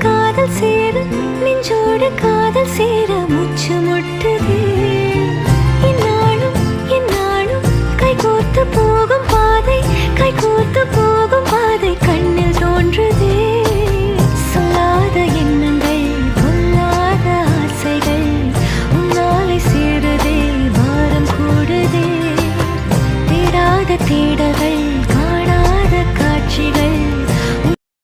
காதல் சேர நெஞ்சோடு காதல் சேர மூச்சு முட்டுதே இந்நாளும் கைகோர்த்து போகும் பாதை கண்ணில் தோன்றுதே சொல்லாத எண்ணங்கள் பொல்லாத ஆசைகள் உன்னாலை சேருதே வாரம் கூடுதே தேடாத தேடல்கள்